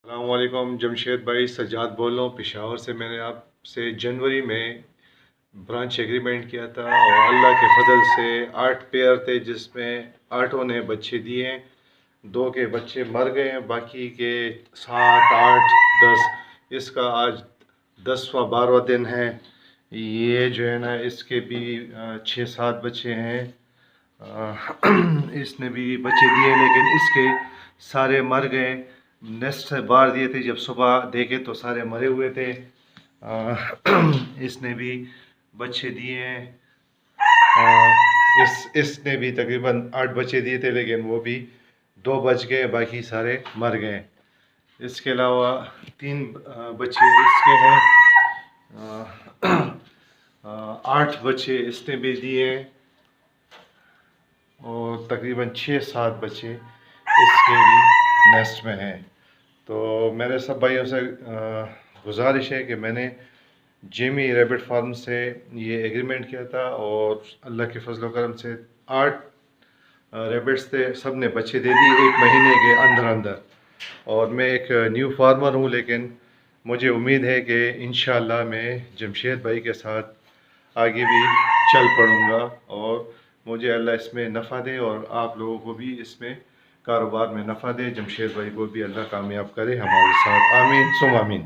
अस्सलामुअलैकुम। जमशेद भाई सज्जाद बोल रहा हूँ पेशावर से। मैंने आपसे जनवरी में ब्रांच एग्रीमेंट किया था और अल्लाह के फजल से 8 पेयर थे जिसमें 8 ने बच्चे दिए। 2 के बच्चे मर गए हैं, बाकी के 7, 8, 10, इसका आज 10वां 12वां दिन है। ये जो है ना इसके भी 6-7 बच्चे हैं। इसने भी बच्चे दिए लेकिन इसके सारे मर गए। नेस्ट से बाहर दिए थे, जब सुबह देखे तो सारे मरे हुए थे। इसने भी बच्चे दिए हैं। इसने भी तकरीबन 8 बच्चे दिए थे लेकिन वो भी 2 बच गए, बाकी सारे मर गए। इसके अलावा 3 बच्चे इसके हैं। 8 बच्चे इसने भी दिए और तकरीबन 6-7 बच्चे इसके भी नेस्ट में हैं। तो मेरे सब भाइयों से गुजारिश है कि मैंने जेमी रैबिट फार्म से ये एग्रीमेंट किया था और अल्लाह के फजल करम से 8 रैबिट्स थे, सब ने बच्चे दे दिए 1 महीने के अंदर अंदर। और मैं एक न्यू फार्मर हूँ लेकिन मुझे उम्मीद है कि इंशाअल्लाह मैं जमशेद भाई के साथ आगे भी चल पड़ूँगा और मुझे अल्लाह इसमें नफ़ा दे और आप लोगों को भी इसमें कारोबार में नफ़ा दे। जमशेद भाई को भी अल्लाह कामयाब करे हमारे साथ। आमीन सुम आमीन।